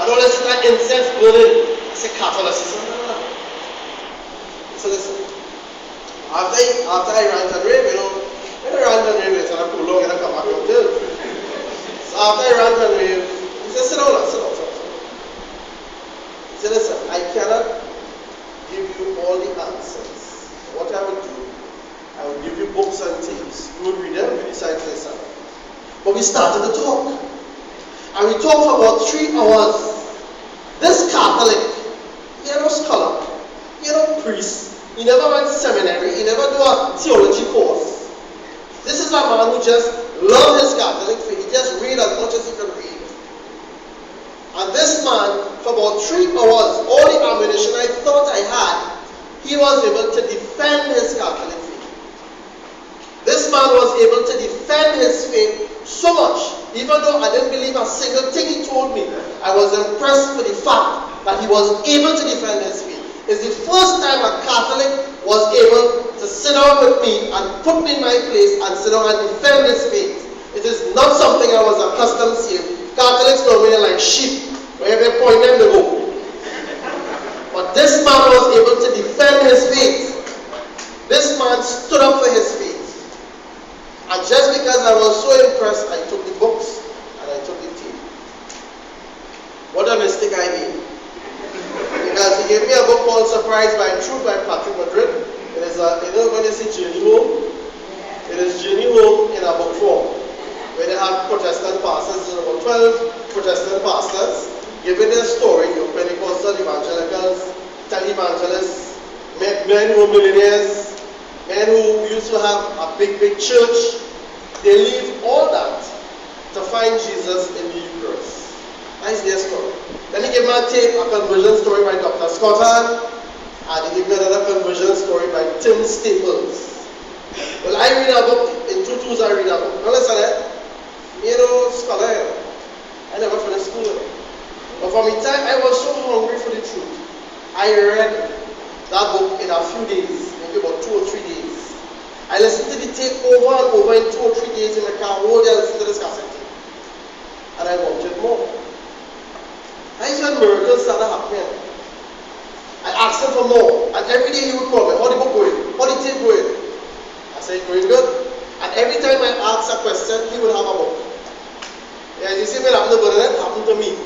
I don't listen to that incense burning. I say Catholicism. So listen. After I rant and rave, when I rant and rave, it's going to pull long and I come back and tell. So after I rant and rave, he said, sit down. He said, listen, I cannot give you all the answers. What I would do, I would give you books and tapes. You would read them, you decide for yourself. But we started to talk. And we talked for about 3 hours. This Catholic, he had no scholar, he had no priest, he never went to seminary, he never do a theology course. This is a man who just loved his Catholic faith. He just read as much as he could read. And this man, for about 3 hours, all the ammunition I thought I had, he was able to defend his Catholic faith. This man was able to defend his faith so much, even though I didn't believe a single thing he told me. I was impressed with the fact that he was able to defend his faith. It's the first time a Catholic was able to sit down with me and put me in my place and sit down and defend his faith. It is not something I was accustomed to seeing. Catholics normally are like sheep, where they point them to go. But this man was able to defend his faith. This man stood up for his faith. And just because I was so impressed, I took the books and I took the tea. What a mistake I made. Because he gave me a book called Surprised by Truth by Patrick Madrid. It is when you see Journey Home, it is Journey Home in a book form. Where they have Protestant pastors, there's about 12 Protestant pastors, giving their story of Pentecostal evangelicals, televangelists, men who were millionaires, men who used to have a big church. They leave all that to find Jesus in the Eucharist. That's their story. Then he gave me a tape, a conversion story by Dr. Scotland, and he gave me another conversion story by Tim Staples. Well, I read a book, in 2 I read a book. Now listen, scholar, I never finished school. But for me time, I was so hungry for the truth. I read that book in a few days, maybe about 2 or 3 days. I listened to the tape over and over in 2 or 3 days in the car. Whole day I listened to this cassette tape. And I wanted more. I said miracles started happening. I asked him for more. And every day he would call me, how the book going? How the tape going? I said, going good. And every time I asked a question, he would have a book. Yeah, you see what happened to Bernadette? Happened to me.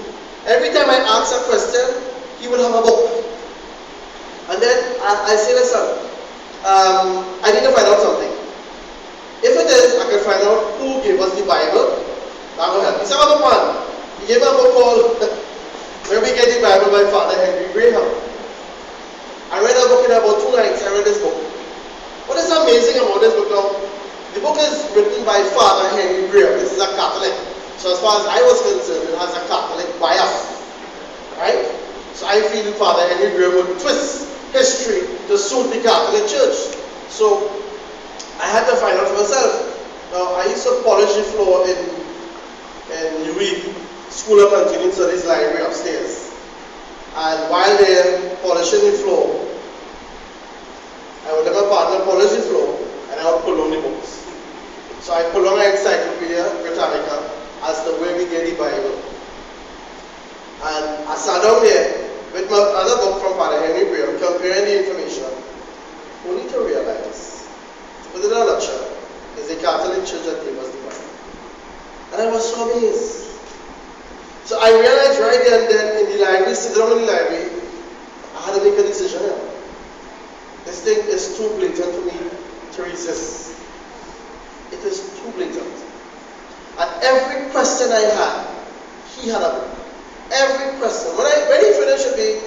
Every time I asked a question, he would have a book. And then I say, listen, I need to find out something. If it is, I can find out who gave us the Bible. That will help. He said, book 1. He gave me a book called Where We Get the Bible by Father Henry Graham. I read a book in about 2 nights. I read this book. What is amazing about this book now? The book is written by Father Henry Graham. This is a Catholic. So as far as I was concerned, it has a Catholic bias. Right? So I feel Father Henry Graham would twist history to suit the Catholic Church. So I had to find out for myself. Now I used to polish the floor in UWE, School of Continuing Studies Library upstairs. And while they're polishing the floor, I would let my partner polish the floor and I would pull on the books. So I pull on an Encyclopedia Britannica as to where we get the Bible. And I sat down there with my other book from Father Henry Graham, comparing the information, only to realize, within a nutshell, is the Catholic Church that gave us the Bible. And I was so amazed. So I realized right there and then in the library, sitting down in the library, I had to make a decision here. This thing is too blatant for me to resist. It is too blatant. And every question I had, he had a book. Every question. When he finished with me,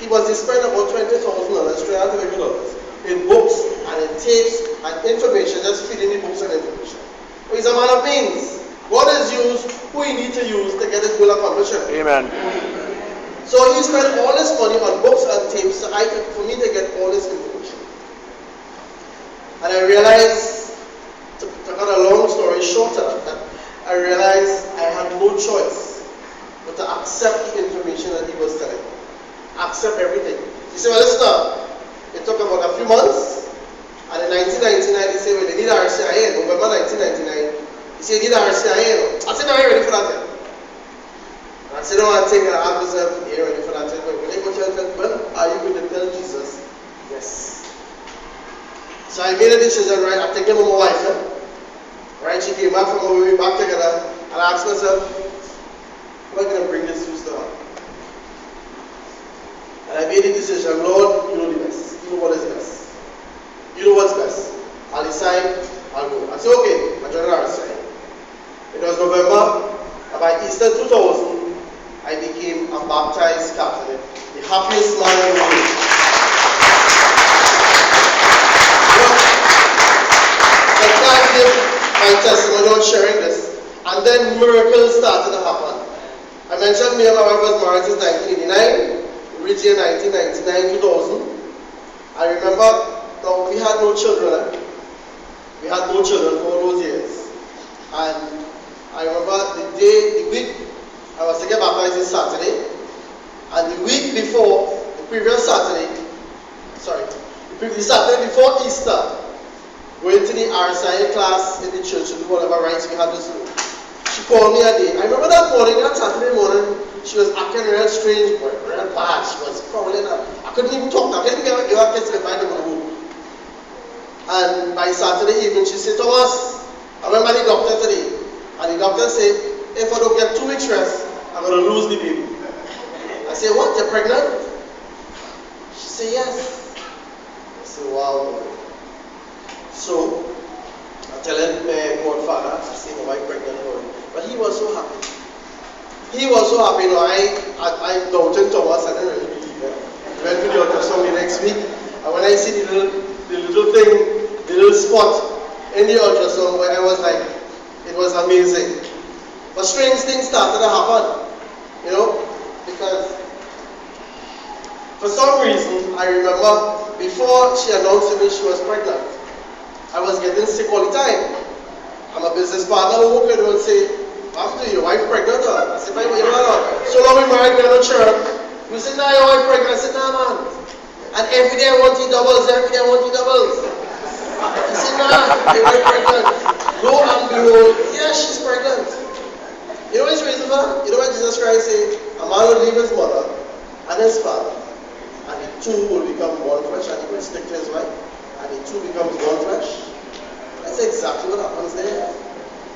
he was spending about $20,000, $300 in books and in tapes and information, just feeding the books and information. So he's a man of means. God has used who he needs to use to get his will accomplished. Amen. So he spent all his money on books and tapes for me to get all this information. And I realized, to cut a long story shorter, that I realized I had no choice but to accept the information that he was telling me. Accept everything. He said, well, listen now. It took about a few months. And in 1999, he said, well, they need RCIA. November 1999. He said, they need RCIA. I said, no, I'm ready for that. And I I take and I ask myself, "Hey, ready for that? When I go to church, when are you going to tell Jesus yes?" So I made a decision, right? I take him with my wife, right? She came back from our way back together, and I asked myself, "How am I going to bring this news to her?" And I made a decision, "Lord, you know the best. You know what is best. You know what's best. I'll decide, I'll go." I said, "Okay," I joined RSI. It was November, and by Easter 2000, I became a baptized Catholic, the happiest man in the world. I can't give my testimony on sharing this. And then miracles started to happen. I mentioned me and my wife was married since 1989. We reached here 1999, 2000. I remember, no, we had no children. We had no children for all those years. And I remember the week I was to get baptized this Saturday. And the week before, the previous Saturday before Easter, going to the RSI class in the church to do whatever rites we had to do. She called me a day. I remember that morning, that Saturday morning, she was acting real strange, real bad. She was crawling up. I couldn't even talk. I couldn't even give her a kiss if I didn't know. And by Saturday evening, she said, "Thomas, I went by the doctor today. And the doctor said, if I don't get 2 weeks rest, I'm going to lose the baby." I said, "What? You're pregnant?" She said, "Yes." I said, "Wow." So, I tell my godfather, I said, "My wife pregnant for him." But he was so happy. He was so happy. I doubted Thomas. I didn't really believe it. We went to the ultrasound the next week. And when I see the little thing, the little spot in the ultrasound, where I was like, it was amazing. But strange things started to happen. Because for some reason, I remember before she announced to me she was pregnant, I was getting sick all the time. I'm a business partner who would and say, "After your wife pregnant?" I said, "So long we married, we're not sure." You said, "Nah, your wife pregnant." I said, "Nah, man. And every day I want you doubles, every day I want you doubles." He said, "Nah, your wife pregnant." Lo and behold, yeah, she's pregnant. You know what's the reason for that? You know what Jesus Christ said? A man will leave his mother and his father, and the two will become one flesh, and he will stick to his wife, and the two becomes one flesh. That's exactly what happens there.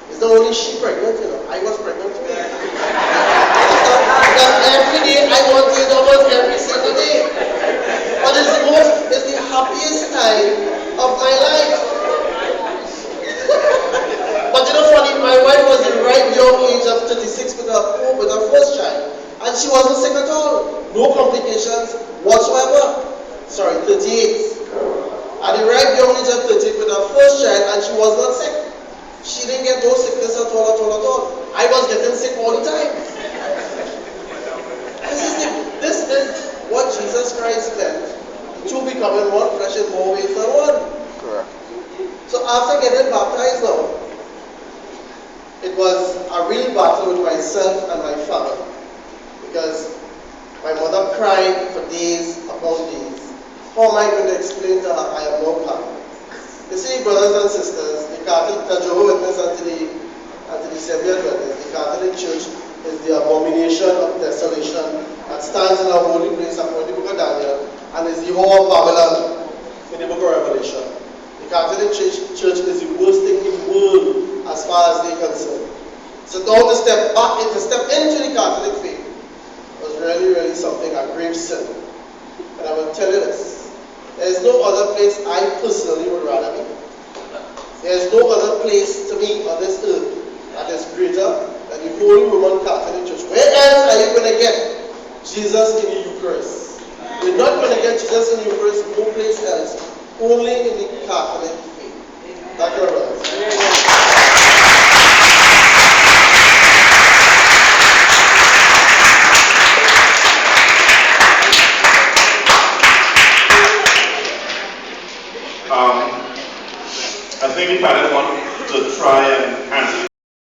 It's not only she pregnant, I was pregnant too. Because every day I want to double every single day. But it's the happiest time of my life. But funny, my wife was the right young age of 36 with her first child. And she wasn't sick at all. No complications whatsoever. 38. At the right young age of 30 with her first child, and she was not sick. She didn't get no sickness at all. I was getting sick all the time. This is what Jesus Christ meant. Two becoming one flesh in more ways than one. Correct. So after getting baptized now, it was a real battle with myself and my family. Because my mother cried for days upon days. How am I going to explain to her I am no Catholic? You see, brothers and sisters, the Jehovah's Witness unto the Seventh Adventist, the Catholic Church is the abomination of desolation that stands in a holy place according to the book of Daniel, and is the whore of Babylon in the book of Revelation. The Catholic Church is the worst thing in the world as far as they're concerned. So now to step into the Catholic faith was really, really something, a grave sin. And I will tell you this. There is no other place I personally would rather be. There is no other place to me on this earth that is greater than the Holy Roman Catholic Church. Where else are you going to get Jesus in the Eucharist? You're not going to get Jesus in the Eucharist no place else. Only in the Catholic faith. Thank you very much.